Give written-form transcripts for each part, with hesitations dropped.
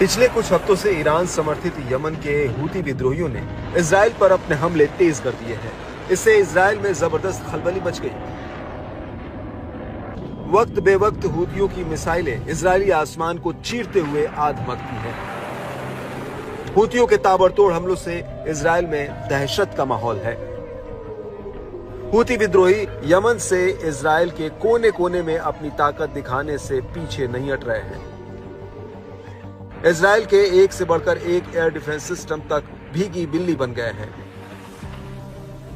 पिछले कुछ हफ्तों से ईरान समर्थित यमन के हूती विद्रोहियों ने इजराइल पर अपने हमले तेज कर दिए हैं। इससे इजराइल में जबरदस्त खलबली मच गई। वक्त बेवक्त हूतियों की मिसाइलें इजरायली आसमान को चीरते हुए आग मचती हैं। हूतियों के ताबड़तोड़ हमलों से इजराइल में दहशत का माहौल है। हूती विद्रोही यमन से इजराइल के कोने कोने में अपनी ताकत दिखाने से पीछे नहीं हट रहे हैं। इजराइल के एक से बढ़कर एक एयर डिफेंस सिस्टम तक भीगी बिल्ली बन गए हैं।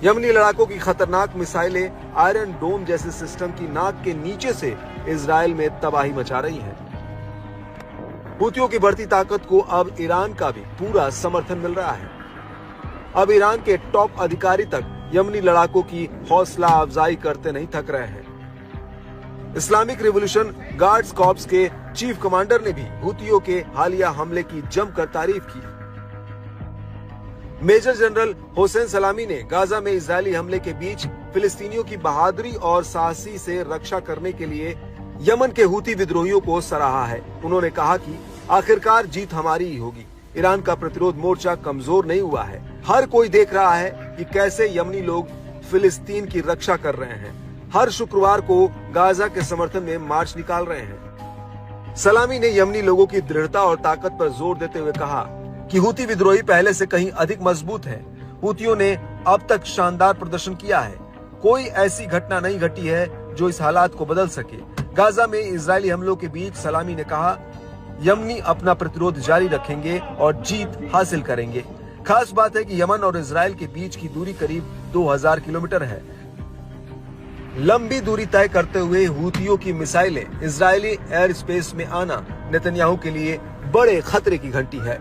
यमनी लड़ाकों की खतरनाक मिसाइलें आयरन डोम जैसे सिस्टम की नाक के नीचे से इजराइल में तबाही मचा रही हैं। हूतियों की बढ़ती ताकत को अब ईरान का भी पूरा समर्थन मिल रहा है। अब ईरान के टॉप अधिकारी तक यमनी लड़ाकों की हौसला अफजाई करते नहीं थक रहे हैं। इस्लामिक रिवॉल्यूशन गार्ड्स कॉर्प्स के चीफ कमांडर ने भी हूतियों के हालिया हमले की जमकर तारीफ की। मेजर जनरल हुसैन सलामी ने गाजा में इजरायली हमले के बीच फिलिस्तीनियों की बहादुरी और साहसी से रक्षा करने के लिए यमन के हूती विद्रोहियों को सराहा है। उन्होंने कहा कि आखिरकार जीत हमारी ही होगी। ईरान का प्रतिरोध मोर्चा कमजोर नहीं हुआ है। हर कोई देख रहा है कि कैसे यमनी लोग फिलिस्तीन की रक्षा कर रहे हैं। हर शुक्रवार को गाजा के समर्थन में मार्च निकाल रहे हैं। सलामी ने यमनी लोगों की दृढ़ता और ताकत पर जोर देते हुए कहा कि हूती विद्रोही पहले से कहीं अधिक मजबूत हैं। हूतियों ने अब तक शानदार प्रदर्शन किया है। कोई ऐसी घटना नहीं घटी है जो इस हालात को बदल सके। गाजा में इजरायली हमलों के बीच सलामी ने कहा, यमनी अपना प्रतिरोध जारी रखेंगे और जीत हासिल करेंगे। खास बात है कि यमन और इजराइल के बीच की दूरी करीब 2000 किलोमीटर है। लंबी दूरी तय करते हुए हूतियों की मिसाइलें इजरायली एयर स्पेस में आना नेतन्याहू के लिए बड़े खतरे की घंटी है।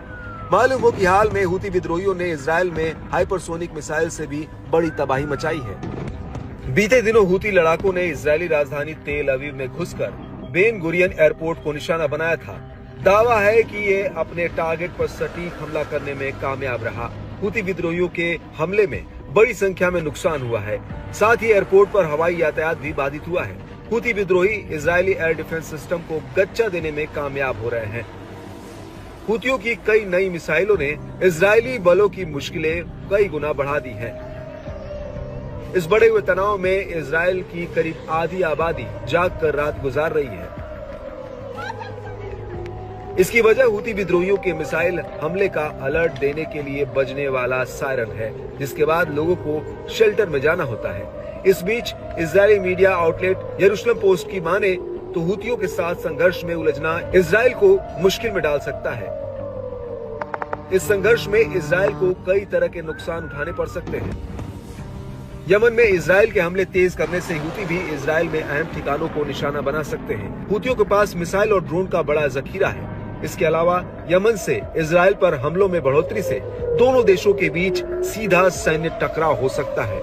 मालूम हो कि हाल में हूती विद्रोहियों ने इजराइल में हाइपरसोनिक मिसाइल से भी बड़ी तबाही मचाई है। बीते दिनों हूती लड़ाकों ने इजरायली राजधानी तेल अवीव में घुसकर बेन गुरियन एयरपोर्ट को निशाना बनाया था। दावा है कि ये अपने टारगेट पर सटीक हमला करने में कामयाब रहा। हूती विद्रोहियों के हमले में बड़ी संख्या में नुकसान हुआ है। साथ ही एयरपोर्ट पर हवाई यातायात भी बाधित हुआ है। हूती विद्रोही इजरायली एयर डिफेंस सिस्टम को गच्चा देने में कामयाब हो रहे हैं। हूतियों की कई नई मिसाइलों ने इजरायली बलों की मुश्किलें कई गुना बढ़ा दी है। इस बढ़े हुए तनाव में इजरायल की करीब आधी आबादी जाग कर रात गुजार रही है। इसकी वजह हूती विद्रोहियों के मिसाइल हमले का अलर्ट देने के लिए बजने वाला सायरन है, जिसके बाद लोगों को शेल्टर में जाना होता है। इस बीच इजरायली मीडिया आउटलेट यरूशलेम पोस्ट की माने तो हूतियों के साथ संघर्ष में उलझना इजराइल को मुश्किल में डाल सकता है। इस संघर्ष में इजराइल को कई तरह के नुकसान उठाने पड़ सकते हैं। यमन में इजराइल के हमले तेज करने से हूती भी इजराइल में अहम ठिकानों को निशाना बना सकते हैं। हूतियों के पास मिसाइल और ड्रोन का बड़ा जखीरा है। इसके अलावा यमन से इजराइल पर हमलों में बढ़ोतरी से दोनों देशों के बीच सीधा सैन्य टकराव हो सकता है।